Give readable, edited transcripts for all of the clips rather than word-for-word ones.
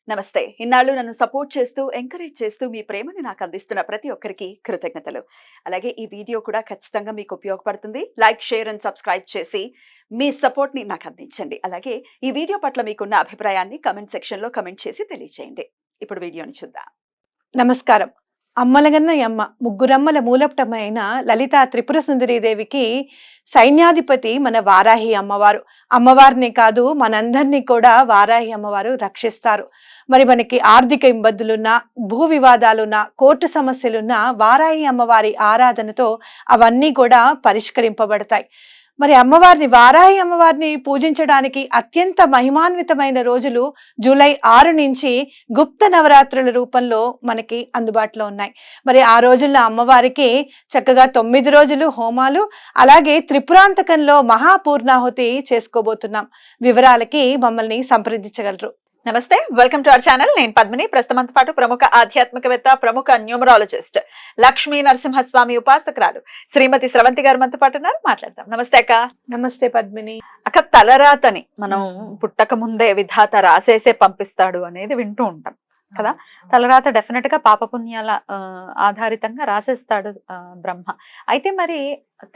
నమస్తే. ఇన్నాళ్ళు నన్ను సపోర్ట్ చేస్తూ, ఎంకరేజ్ చేస్తూ మీ ప్రేమని నాకు అందిస్తున్న ప్రతి ఒక్కరికి కృతజ్ఞతలు. అలాగే ఈ వీడియో కూడా ఖచ్చితంగా మీకు ఉపయోగపడుతుంది. లైక్, షేర్ అండ్ సబ్స్క్రైబ్ చేసి మీ సపోర్ట్‌ని నాకు అందించండి. అలాగే ఈ వీడియో పట్ల మీకున్న అభిప్రాయాన్ని కామెంట్ సెక్షన్‌లో కామెంట్ చేసి తెలియజేయండి. ఇప్పుడు వీడియోని చూద్దాం. నమస్కారం. అమ్మలగన్నయమ్మ ముగ్గురమ్మల మూలపుటమ్మ అయిన లలితా త్రిపుర సుందరీదేవికి సైన్యాధిపతి మన వారాహి అమ్మవారు. అమ్మవారిని కాదు మనందరినీ కూడా వారాహి అమ్మవారు రక్షిస్తారు. మరి మనకి ఆర్థిక ఇబ్బందులున్నా, భూ వివాదాలున్నా, కోర్టు సమస్యలున్నా వారాహి అమ్మవారి ఆరాధనతో అవన్నీ కూడా పరిష్కరింపబడతాయి. మరి అమ్మవారిని వారాహి అమ్మవారిని పూజించడానికి అత్యంత మహిమాన్వితమైన రోజులు జూలై 6 నుంచి గుప్త నవరాత్రుల రూపంలో మనకి అందుబాటులో ఉన్నాయి. మరి ఆ రోజుల్లో అమ్మవారికి చక్కగా 9 రోజులు హోమాలు, అలాగే త్రిపురాంతకంలో మహాపూర్ణాహుతి చేసుకోబోతున్నాం. వివరాలకి మమ్మల్ని సంప్రదించగలరు. నమస్తే, వెల్కమ్ టు అవర్ ఛానల్. నేను పద్మిని. ప్రస్తుతంతో పాటు ప్రముఖ ఆధ్యాత్మికవేత్త, ప్రముఖ న్యూమరాలజిస్ట్, లక్ష్మీ నరసింహస్వామి ఉపాసకురాలు శ్రీమతి స్రవంతి గారు మనతో పాటు ఉన్నారు. మాట్లాడదాం. నమస్తే అక్క. నమస్తే పద్మిని. అక్క, తలరాతని మనం పుట్టక ముందే విధాత రాసేసే పంపిస్తాడు అనేది వింటూ ఉంటాం కదా. తలరాత డెఫినెట్ గా పాపపుణ్యాల ఆధారితంగా రాసేస్తాడు బ్రహ్మ. అయితే మరి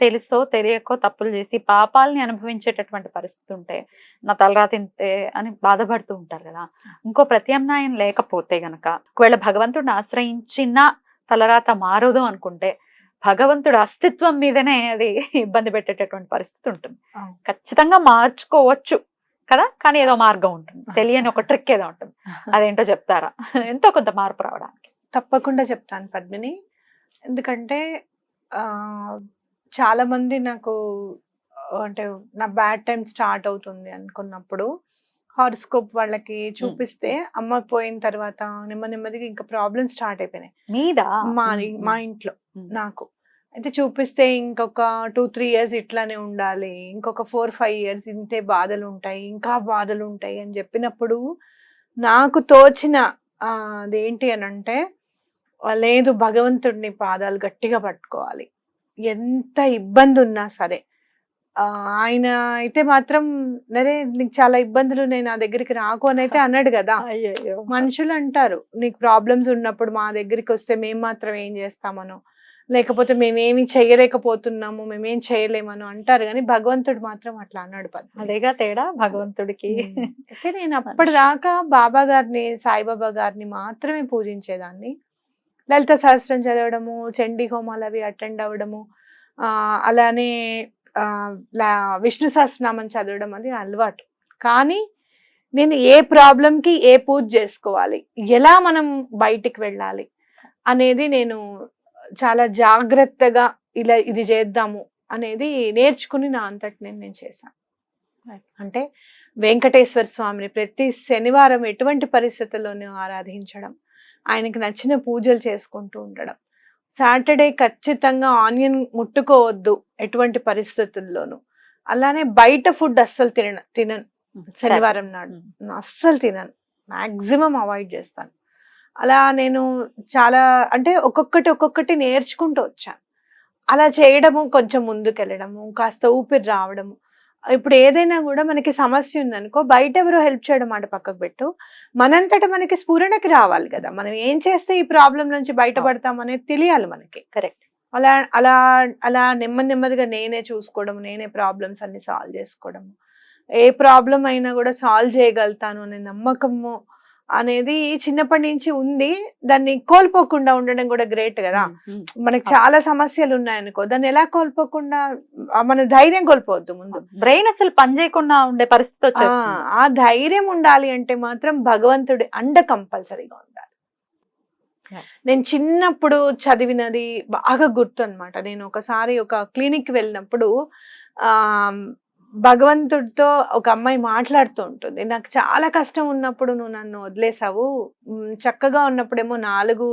తెలుసో తెలియకో తప్పులు చేసి పాపాలని అనుభవించేటటువంటి పరిస్థితి ఉంటే నా తలరాత ఇంతే అని బాధపడుతూ ఉంటారు కదా. ఇంకో ప్రత్యామ్నాయం లేకపోతే గనక, ఒకవేళ భగవంతుడిని ఆశ్రయించిన తలరాత మారదు అనుకుంటే భగవంతుడు అస్తిత్వం మీదనే అది ఇబ్బంది పెట్టేటటువంటి పరిస్థితి ఉంటుంది. ఖచ్చితంగా మార్చుకోవచ్చు కదా, కానీ ఏదో మార్గం ఉంటుంది, తెలియని ఒక ట్రిక్ ఏదో ఉంటుంది. అదేంటో చెప్తారా? ఎంతో కొంత మార్పు రావడానికి. తప్పకుండా చెప్తాను పద్మిని. ఎందుకంటే చాలా మంది నాకు అంటే నా బ్యాడ్ టైం స్టార్ట్ అవుతుంది అనుకున్నప్పుడు హారోస్కోప్ వాళ్ళకి చూపిస్తే అమ్మ పోయిన తర్వాత నెమ్మదిగా ఇంకా ప్రాబ్లమ్స్ స్టార్ట్ అయిపోయినాయి మీద మా ఇంట్లో. నాకు అయితే చూపిస్తే ఇంకొక 2-3 years ఇట్లానే ఉండాలి, ఇంకొక 4-5 years ఇంతే బాధలు ఉంటాయి, ఇంకా బాధలు ఉంటాయి అని చెప్పినప్పుడు నాకు తోచిన అదేంటి అని అంటే, లేదు, భగవంతుడిని పాదాలు గట్టిగా పట్టుకోవాలి, ఎంత ఇబ్బంది ఉన్నా సరే. ఆయన అయితే మాత్రం నరే నీకు చాలా ఇబ్బందులు, నేను నా దగ్గరికి రాకు అని అయితే అన్నాడు కదా. మనుషులు అంటారు నీకు ప్రాబ్లమ్స్ ఉన్నప్పుడు మా దగ్గరికి వస్తే మేము మాత్రం ఏం చేస్తామనో, లేకపోతే మేమేమి చేయలేకపోతున్నాము, మేమేం చేయలేమను అంటారు, కానీ భగవంతుడు మాత్రం అట్లా అన్నాడు. అదేగా తేడా భగవంతుడికి. అయితే నేను అప్పటిదాకా బాబా గారిని, సాయిబాబా గారిని మాత్రమే పూజించేదాన్ని. లలిత సహస్రం చదవడము, చండీ హోమాలు అవి అటెండ్ అవ్వడము, అలానే విష్ణు సహస్రనామం చదవడం అది అలవాటు. కానీ నేను ఏ ప్రాబ్లంకి ఏ పూజ చేసుకోవాలి, ఎలా మనం బయటికి వెళ్ళాలి అనేది నేను చాలా జాగ్రత్తగా ఇలా ఇది చేద్దాము అనేది నేర్చుకుని నా అంతటి నేను చేశాను. అంటే వెంకటేశ్వర స్వామిని ప్రతి శనివారం ఎటువంటి పరిస్థితుల్లోనూ ఆరాధించడం, ఆయనకి నచ్చిన పూజలు చేసుకుంటూ ఉండడం. సాటర్డే ఖచ్చితంగా ఆనియన్ ముట్టుకోవద్దు ఎటువంటి పరిస్థితుల్లోనూ. అలానే బయట ఫుడ్ అస్సలు తినను. శనివారం నాడు అస్సలు తినను, మాక్సిమం అవాయిడ్ చేస్తాను. అలా నేను చాలా అంటే ఒక్కొక్కటి నేర్చుకుంటూ వచ్చాను. అలా చేయడము, కొంచెం ముందుకెళ్ళడము, కాస్త ఊపిరి రావడము. ఇప్పుడు ఏదైనా కూడా మనకి సమస్య ఉందనుకో, బయట ఎవరో హెల్ప్ చేయడం మాట పక్కకు పెట్టు, మనంతట మనకి స్ఫురణకి రావాలి కదా, మనం ఏం చేస్తే ఈ ప్రాబ్లం నుంచి బయటపడతాం అనేది తెలియాలి మనకి. కరెక్ట్. అలా అలా అలా నెమ్మదిగా నేనే చూసుకోవడం, నేనే ప్రాబ్లమ్స్ అన్ని సాల్వ్ చేసుకోవడము, ఏ ప్రాబ్లం అయినా కూడా సాల్వ్ చేయగలుగుతాను అనే నమ్మకము అనేది చిన్నప్పటి నుంచి ఉంది. దాన్ని కోల్పోకుండా ఉండడం కూడా గ్రేట్ కదా. మనకి చాలా సమస్యలు ఉన్నాయనుకో, దాన్ని ఎలా కోల్పోకుండా, మన ధైర్యం కోల్పోవద్దు. ముందు బ్రెయిన్ అసలు పని చేయకుండా ఉండే పరిస్థితి వచ్చేస్తుంది. ఆ ధైర్యం ఉండాలి అంటే మాత్రం భగవంతుడి అండ కంపల్సరీగా ఉండాలి. నేను చిన్నప్పుడు చదివినది బాగా గుర్తు అన్నమాట. నేను ఒకసారి ఒక క్లినిక్ వెళ్ళినప్పుడు భగవంతుడితో ఒక అమ్మాయి మాట్లాడుతూ ఉంటుంది, నాకు చాలా కష్టం ఉన్నప్పుడు నువ్వు నన్ను వదిలేసావు, చక్కగా ఉన్నప్పుడేమో 4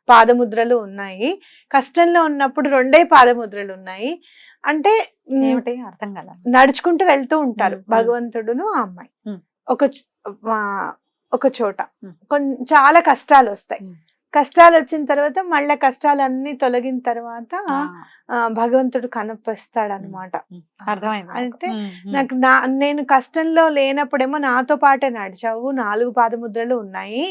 పాదముద్రలు ఉన్నాయి, కష్టంలో ఉన్నప్పుడు 2 పాదముద్రలు ఉన్నాయి అంటే అర్థం కాల. నడుచుకుంటూ వెళ్తూ ఉంటారు భగవంతుడును ఆ అమ్మాయి ఒక చోట, చాలా కష్టాలు వస్తాయి, కష్టాలు వచ్చిన తర్వాత మళ్ళీ కష్టాలన్నీ తొలగిన తర్వాత భగవంతుడు కనిపిస్తాడు అనమాట. అర్థమైంది. అయితే నాకు నేను కష్టంలో లేనప్పుడేమో నాతో పాటే నడిచావు, 4 పాదముద్రలు ఉన్నాయి.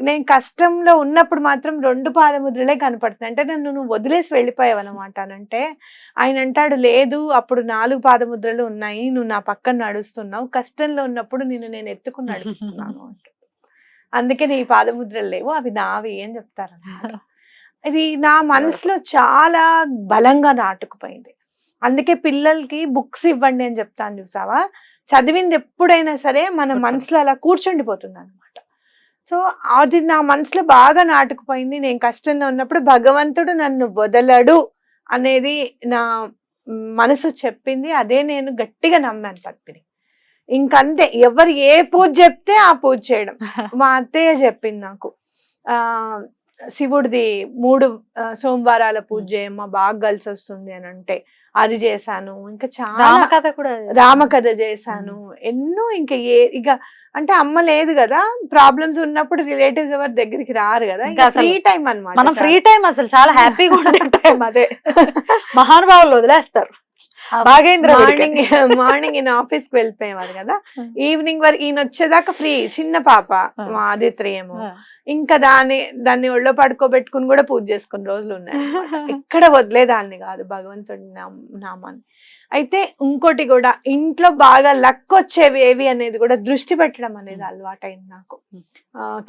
నేను కష్టంలో ఉన్నప్పుడు మాత్రం 2 పాదముద్రలే కనపడుతున్నాయి. అంటే నువ్వు వదిలేసి వెళ్ళిపోయావు అనమాట. అంటే ఆయన అంటాడు, లేదు అప్పుడు 4 పాదముద్రలు ఉన్నాయి, నువ్వు నా పక్కన నడుస్తున్నావు, కష్టంలో ఉన్నప్పుడు నేను ఎత్తుకుని నడిపిస్తున్నాను అంటే, అందుకే నీ పాదముద్రలు లేవు, అవి నావి అని చెప్తారు. ఇది నా మనసులో చాలా బలంగా నాటుకుపోయింది. అందుకే పిల్లలకి బుక్స్ ఇవ్వండి అని చెప్తాను చూసావా, చదివింది ఎప్పుడైనా సరే మన మనసులో అలా కూర్చుండిపోతుంది అనమాట. సో అది నా మనసులో బాగా నాటుకుపోయింది. నేను కష్టంలో ఉన్నప్పుడు భగవంతుడు నన్ను వదలడు అనేది నా మనసు చెప్పింది. అదే నేను గట్టిగా నమ్మాను పద్మిని. ఇంకంతే, ఎవరు ఏ పూజ చెప్తే ఆ పూజ చేయడం. మా అత్తయ్య చెప్పింది నాకు, శివుడిది 3 సోమవారాల పూజ చేయమ్మా, బాగా కలిసి వస్తుంది అని అంటే అది చేశాను. ఇంకా చాలా రామకథ చేశాను, ఎన్నో. ఇంకా ఇక అంటే అమ్మ లేదు కదా, ప్రాబ్లమ్స్ ఉన్నప్పుడు రిలేటివ్స్ ఎవరి దగ్గరికి రారు కదా, ఫ్రీ టైం అన్నమాట. మనం ఫ్రీ టైం అసలు చాలా హ్యాపీగా ఉండే టైం అదే. మహానుభావులు వదిలేస్తారు. మార్నింగ్ ఈయన ఆఫీస్ కి వెళ్ళిపోయేవారు కదా, ఈవినింగ్ వరకు ఈయన వచ్చేదాకా ఫ్రీ. చిన్న పాప మా ఆదిత్రేమో, ఇంకా దాన్ని ఒళ్ళో పడుకోబెట్టుకుని కూడా పూజ చేసుకున్న రోజులు ఉన్నాయి. ఎక్కడ వదిలేదాన్ని కాదు భగవంతుడి నామాన్ని. అయితే ఇంకోటి కూడా, ఇంట్లో బాగా లక్ వచ్చేవి ఏవి అనేది కూడా దృష్టి పెట్టడం అనేది అలవాటైంది నాకు.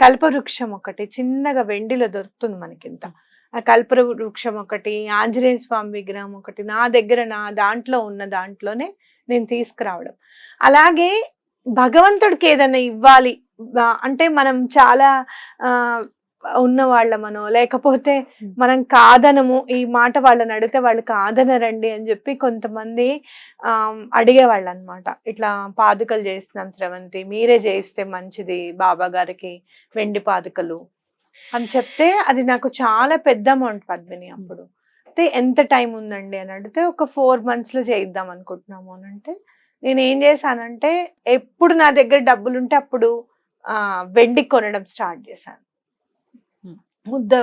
కల్పవృక్షం ఒకటి చిన్నగా వెండిలో దొరుకుతుంది మనకింత, ఆ కల్ప వృక్షం ఒకటి, ఆంజనేయ స్వామి విగ్రహం ఒకటి నా దగ్గర, నా దాంట్లో ఉన్న దాంట్లోనే నేను తీసుకురావడం. అలాగే భగవంతుడికి ఏదైనా ఇవ్వాలి అంటే మనం చాలా ఉన్నవాళ్ళమనో, లేకపోతే మనం కాదనము, ఈ మాట వాళ్ళని అడిగితే వాళ్ళు కాదనరండి అని చెప్పి కొంతమంది అడిగేవాళ్ళు అనమాట. ఇట్లా పాదుకలు చేస్తున్నాం స్రవంతి, మీరే చేయిస్తే మంచిది బాబా గారికి వెండి పాదుకలు అని చెప్తే, అది నాకు చాలా పెద్ద అమౌంట్ పద్మిని అప్పుడు. అయితే ఎంత టైం ఉందండి అని అడిగితే, ఒక 4 months లో చేయిద్దాం అనుకుంటున్నాము అని అంటే, నేను ఏం చేశానంటే ఎప్పుడు నా దగ్గర డబ్బులు ఉంటే అప్పుడు వెండి కొనడం స్టార్ట్ చేశాను. ముద్ద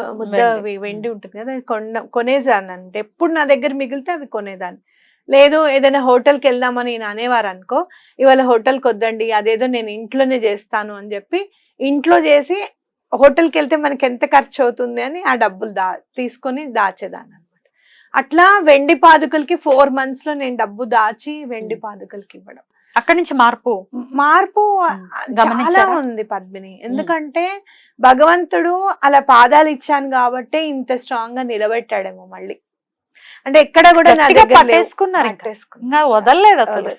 వెండి ఉంటుంది కదా, కొనేదాన్ని. అంటే ఎప్పుడు నా దగ్గర మిగిలితే అవి కొనేదాన్ని. లేదు ఏదైనా హోటల్కి వెళ్దామని నేను అనేవారు అనుకో, ఇవాళ హోటల్కి వద్దండి, అదేదో నేను ఇంట్లోనే చేస్తాను అని చెప్పి ఇంట్లో చేసి హోటల్కి వెళ్తే మనకి ఎంత ఖర్చు అవుతుంది అని ఆ డబ్బులు తీసుకొని దాచేదాన్ని అనమాట. అట్లా వెండి పాదుకలకి 4 months లో నేను డబ్బు దాచి వెండి పాదుకలకి ఇవ్వడం. అక్కడి నుంచి మార్పు చాలా ఉంది పద్మిని. ఎందుకంటే భగవంతుడు అలా పాదాలు ఇచ్చాను కాబట్టి ఇంత స్ట్రాంగ్ గా నిలబెట్టాడేమో మళ్ళీ. అంటే ఎక్కడ కూడా నా దగ్గర వదలలేదు అసలు.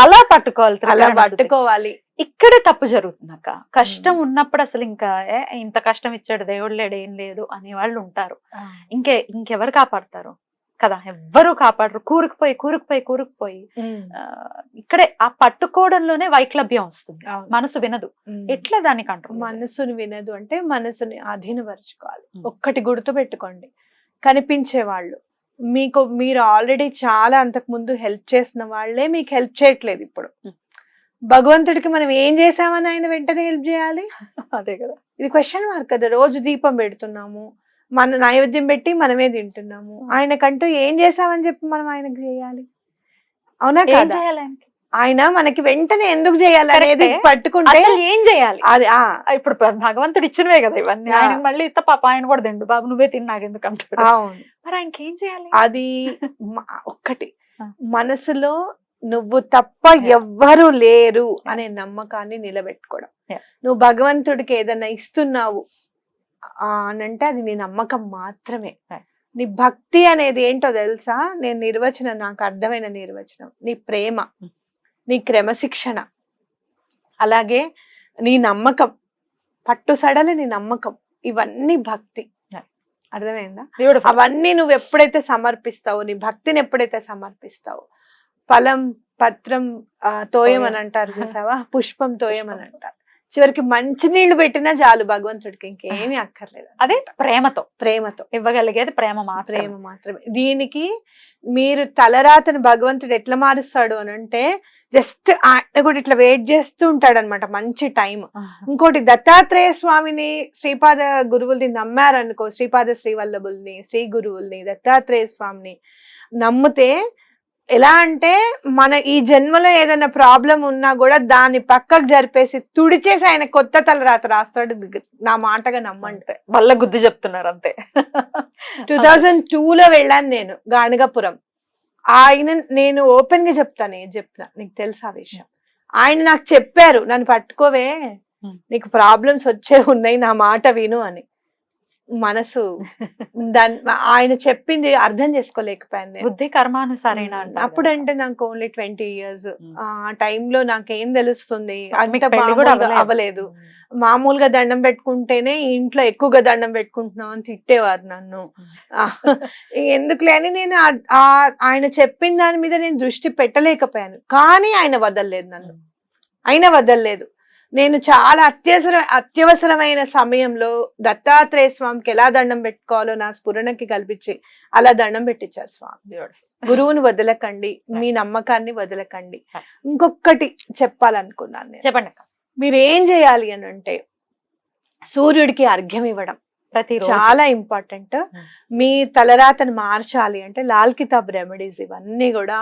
అలా పట్టుకోవాలి. ఇక్కడే తప్పు జరుగుతుంది అక్క. కష్టం ఉన్నప్పుడు అసలు ఇంకా ఇంత కష్టం ఇచ్చాడు దేవుడు లేడు, ఏం లేదు అనే వాళ్ళు ఉంటారు. ఇంకెవరు కాపాడతారు కదా, ఎవ్వరు కాపాడరు. కూరుకుపోయి ఇక్కడే ఆ పట్టుకోవడంలోనే వైక్లభ్యం వస్తుంది. మనసు వినదు. ఎట్లా దాన్ని కంట్రోల్? మనసుని వినదు అంటే మనసుని అధీనపరుచుకోవాలి. ఒక్కటి గుర్తు పెట్టుకోండి, కనిపించే వాళ్ళు మీరు ఆల్రెడీ చాలా అంతకు ముందు హెల్ప్ చేసిన వాళ్ళే మీకు హెల్ప్ చేయట్లేదు ఇప్పుడు. భగవంతుడికి మనం ఏం చేసామని ఆయన వెంటనే హెల్ప్ చేయాలి? అదే కదా, ఇది క్వశ్చన్ మార్క్ కదా. రోజు దీపం పెడుతున్నాము, మన నైవేద్యం పెట్టి మనమే తింటున్నాము, ఆయనకంటూ ఏం చేసామని చెప్పి మనం ఆయనకు చేయాలి? అవునా కదా? ఆయన మనకి వెంటనే ఎందుకు చేయాలి అనేది పట్టుకుంటే ఏం చేయాలి? అది ఇప్పుడు భగవంతుడు ఇచ్చినవే కదా ఇవన్నీ, ఆయనకి మళ్ళీ ఇస్తా పాప ఆయన కూడా తిండు, బాబు నువ్వే తిన్నాక ఎందుకు అంటాడు. అవును, మరి ఆయనకి ఏం చేయాలి? అది ఒక్కటి, మనసులో నువ్వు తప్ప ఎవ్వరు లేరు అనే నమ్మకాన్ని నిలబెట్టుకోవడం. నువ్వు భగవంతుడికి ఏదైనా ఇస్తున్నావు అనంటే అది నీ నమ్మకం మాత్రమే. నీ భక్తి అనేది ఏంటో తెలుసా? నాకు అర్థమైన నిర్వచనం, నీ ప్రేమ, నీ క్రమశిక్షణ, అలాగే నీ నమ్మకం, పట్టుసడలి నీ నమ్మకం, ఇవన్నీ భక్తి. అర్థమైందా? అవన్నీ నువ్వు ఎప్పుడైతే సమర్పిస్తావో, నీ భక్తిని ఎప్పుడైతే సమర్పిస్తావో, ఫలం పత్రం తోయం అని అంటారు చూసావా, పుష్పం తోయం అని అంటారు. చివరికి మంచి నీళ్లు పెట్టినా చాలు భగవంతుడికి, ఇంకేమీ అక్కర్లేదు. అదే ప్రేమతో ప్రేమతో ఇవ్వగలిగేది ప్రేమ మాత్రమే. ప్రేమ మాత్రమే. దీనికి మీరు తలరాతను భగవంతుడు ఎట్లా మారుస్తాడు అని అంటే, జస్ట్ ఆయన కూడా ఇట్లా వెయిట్ చేస్తూ ఉంటాడు అనమాట మంచి టైం. ఇంకోటి దత్తాత్రేయ స్వామిని, శ్రీపాద గురువుల్ని నమ్మారనుకో, శ్రీపాద శ్రీవల్లభుల్ని, శ్రీ గురువుల్ని, దత్తాత్రేయ స్వామిని నమ్మితే ఎలా అంటే, మన ఈ జన్మలో ఏదైనా ప్రాబ్లం ఉన్నా కూడా దాన్ని పక్కకు జరిపేసి తుడిచేసి ఆయన కొత్త తలరాత రాస్తాడు. నా మాటగా నమ్మండి. వల్ల గుద్ది చెప్తున్నారు అంతే. 2002లో వెళ్ళాను నేను గాణగాపురం. ఆయన, నేను ఓపెన్ గా చెప్తాను, ఏం చెప్పినా నీకు తెలుసా ఆ విషయం. ఆయన నాకు చెప్పారు, నన్ను పట్టుకోవే, నీకు ప్రాబ్లమ్స్ వచ్చే ఉన్నాయి, నా మాట విను అని. మనసు ఆయన చెప్పింది అర్థం చేసుకోలేకపోయాను నేను. బుద్ధి కర్మానుసారేనా అంటారు అప్పుడంటే నాకు ఓన్లీ 20 years. ఆ టైంలో నాకేం తెలుస్తుంది, అంత మీకు పెళ్లి కూడా మామూలుగా అవ్వలేదు. మామూలుగా దండం పెట్టుకుంటేనే ఇంట్లో ఎక్కువగా దండం పెట్టుకుంటున్నావు అని తిట్టేవారు నన్ను. ఎందుకులే అని నేను ఆయన చెప్పిన దాని మీద నేను దృష్టి పెట్టలేకపోయాను. కానీ ఆయన వదలలేదు నన్ను, ఆయన వదలలేదు. నేను చాలా అత్యవసరమైన సమయంలో దత్తాత్రేయ స్వామికి ఎలా దండం పెట్టుకోవాలో నా స్ఫురణకి కల్పించి అలా దండం పెట్టించారు స్వామి. గురువుని వదలకండి, మీ నమ్మకాన్ని వదలకండి. ఇంకొకటి చెప్పాలనుకున్నాను నేను. చెప్పండి. మీరు ఏం చేయాలి అని అంటే, సూర్యుడికి అర్ఘ్యం ఇవ్వడం ప్రతిరోజు చాలా ఇంపార్టెంట్. మీ తలరాతను మార్చాలి అంటే లాల్ కితాబ్ రెమెడీస్ ఇవన్నీ కూడా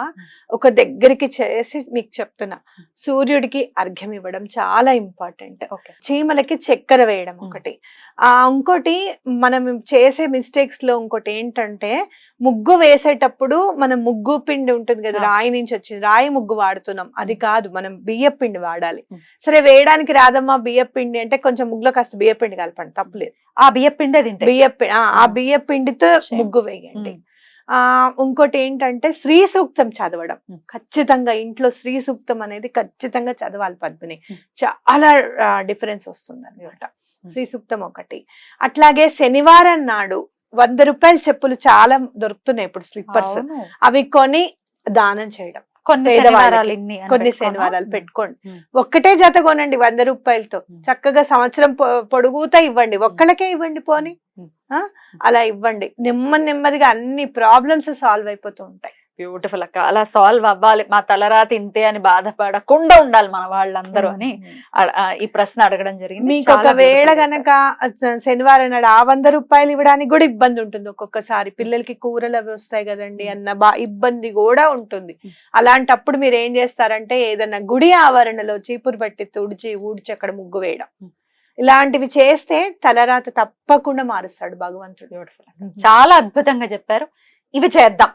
ఒక దగ్గరికి చేసి మీకు చెప్తున్నా. సూర్యుడికి అర్ఘ్యం ఇవ్వడం చాలా ఇంపార్టెంట్. చీమలకి చక్కెర వేయడం ఒకటి. ఇంకోటి మనం చేసే మిస్టేక్స్ లో ఇంకోటి ఏంటంటే, ముగ్గు వేసేటప్పుడు మనం ముగ్గు పిండి ఉంటుంది కదా, రాయి నుంచి వచ్చింది, రాయి ముగ్గు వాడుతున్నాం. అది కాదు, మనం బియ్య పిండి వాడాలి. సరే వేయడానికి రాదమ్మా బియ్య పిండి అంటే, కొంచెం ముగ్గులో కాస్త బియ్య పిండి కలపండి, తప్పులేదు. ఆ బియ్య పిండి బియ్య పిండితో ముగ్గు వేయండి. ఇంకోటి ఏంటంటే, శ్రీ సూక్తం చదవడం ఖచ్చితంగా. ఇంట్లో శ్రీ సూక్తం అనేది ఖచ్చితంగా చదవాలి పద్మిని. చాలా డిఫరెన్స్ వస్తుంది అన్నమాట. శ్రీ సూక్తం ఒకటి. అట్లాగే శనివారం నాడు 100 రూపాయల చెప్పులు చాలా దొరుకుతున్నాయి ఇప్పుడు, స్లిప్పర్స్. అవి కొని దానం చేయడం. కొన్ని శనివారాలు పెట్టుకోండి. ఒక్కటే జత కొనండి 100 రూపాయలతో, చక్కగా సంవత్సరం పొడుగుతా ఇవ్వండి. ఒక్కళ్ళకే ఇవ్వండి పోని, అలా ఇవ్వండి. నెమ్మదిగా అన్ని ప్రాబ్లమ్స్ సాల్వ్ అయిపోతూ ఉంటాయి. బ్యూటిఫుల్ అక్క. అలా సాల్వ్ అవ్వాలి, మా తలరాత ఇంతే అని బాధపడకుండా ఉండాలి మన వాళ్ళందరూ అని ఈ ప్రశ్న అడగడం జరిగింది. మీకు ఒకవేళ గనక శనివారం నాడు ఆ 100 రూపాయలు ఇవ్వడానికి కూడా ఇబ్బంది ఉంటుంది ఒక్కొక్కసారి. పిల్లలకి కూరలు అవి వస్తాయి కదండి అన్న ఇబ్బంది కూడా ఉంటుంది. అలాంటప్పుడు మీరు ఏం చేస్తారంటే, ఏదన్నా గుడి ఆవరణలో చీపురు పట్టి ఊడ్చి అక్కడ ముగ్గు వేయడం, ఇలాంటివి చేస్తే తలరాత తప్పకుండా మారుస్తాడు భగవంతుడు. చాలా అద్భుతంగా చెప్పారు. ఇవి చేద్దాం,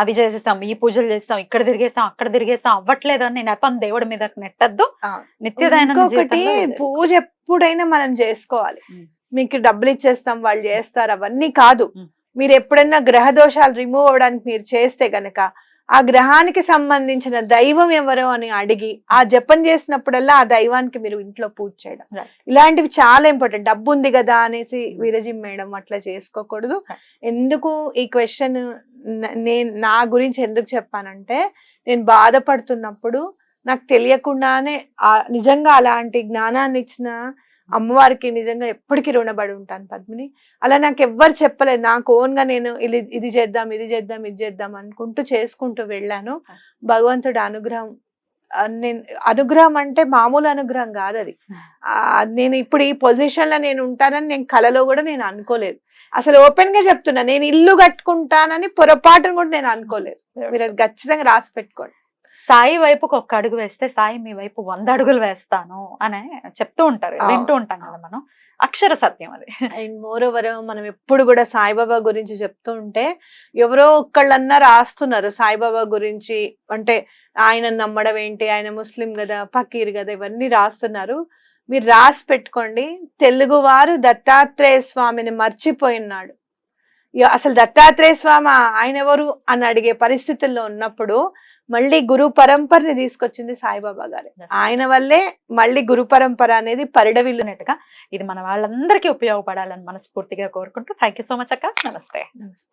అవి చేసేసాం, ఈ పూజలు చేస్తాం, ఇక్కడ తిరిగేసాం, అక్కడ తిరిగేసాం, అవ్వట్లేదు అని నెపం దేవుడి మీద నెట్టద్దు. ఇంకొకటి, పూజ ఎప్పుడైనా మనం చేసుకోవాలి. మీకు డబ్బులు ఇచ్చేస్తాం వాళ్ళు చేస్తారు అవన్నీ కాదు. మీరు ఎప్పుడైనా గ్రహ దోషాలు రిమూవ్ అవడానికి మీరు చేస్తే గనక, ఆ గ్రహానికి సంబంధించిన దైవం ఎవరో అని అడిగి ఆ జపం చేసినప్పుడల్లా ఆ దైవానికి మీరు ఇంట్లో పూజ చేయడం, ఇలాంటివి చాలా ఇంపార్టెంట్. డబ్బు ఉంది కదా అనేసి విరజిమ్మేయడం అట్లా చేసుకోకూడదు. ఎందుకు ఈ క్వశ్చన్ నేను నా గురించి ఎందుకు చెప్పానంటే, నేను బాధపడుతున్నప్పుడు నాకు తెలియకుండానే నిజంగా అలాంటి జ్ఞానాన్ని ఇచ్చిన అమ్మవారికి నిజంగా ఎప్పటికీ రుణపడి ఉంటాను పద్మిని. అలా నాకు ఎవ్వరు చెప్పలేదు, నాకు ఓన్ గా నేను ఇది చేద్దాం ఇది చేద్దాం అనుకుంటూ చేసుకుంటూ వెళ్ళాను. భగవంతుడి అనుగ్రహం, అనుగ్రహం అంటే మామూలు అనుగ్రహం కాదు అది. నేను ఇప్పుడు ఈ పొజిషన్ లో నేను ఉంటానని నేను కలలో కూడా నేను అనుకోలేదు. అసలు ఓపెన్ గా చెప్తున్నా, నేను ఇల్లు కట్టుకుంటానని పొరపాటును కూడా నేను అనుకోలేదు. మీరు అది ఖచ్చితంగా రాసి పెట్టుకోండి. సాయి వైపుకి 1 అడుగు వేస్తే సాయి మీ వైపు 100 అడుగులు వేస్తాను అని చెప్తూ ఉంటారు, వింటూ ఉంటాం కదా మనం. అక్షర సత్యం అది. అండ్ మోర్ ఓవర్ మనం ఎప్పుడు కూడా సాయిబాబా గురించి చెప్తూ ఉంటే, ఎవరో ఒక్కళ్ళన్నా రాస్తున్నారు సాయిబాబా గురించి. అంటే ఆయన నమ్మడం ఏంటి, ఆయన ముస్లిం కదా, ఫకీర్ కదా, ఇవన్నీ రాస్తున్నారు. మీరు రాసి పెట్టుకోండి. తెలుగు వారు దత్తాత్రేయ స్వామిని మర్చిపోయినాడు. అసలు దత్తాత్రేయ స్వామి ఆయన ఎవరు అని అడిగే పరిస్థితుల్లో ఉన్నప్పుడు మళ్ళీ గురు పరంపరని తీసుకొచ్చింది సాయిబాబా గారు. ఆయన వల్లే మళ్ళీ గురు పరంపర అనేది పరిడవిల్లునట్టుగా ఇది మన వాళ్ళందరికీ ఉపయోగపడాలని మనస్ఫూర్తిగా కోరుకుంటూ, థ్యాంక్ యూ సో మచ్ అక్క. నమస్తే.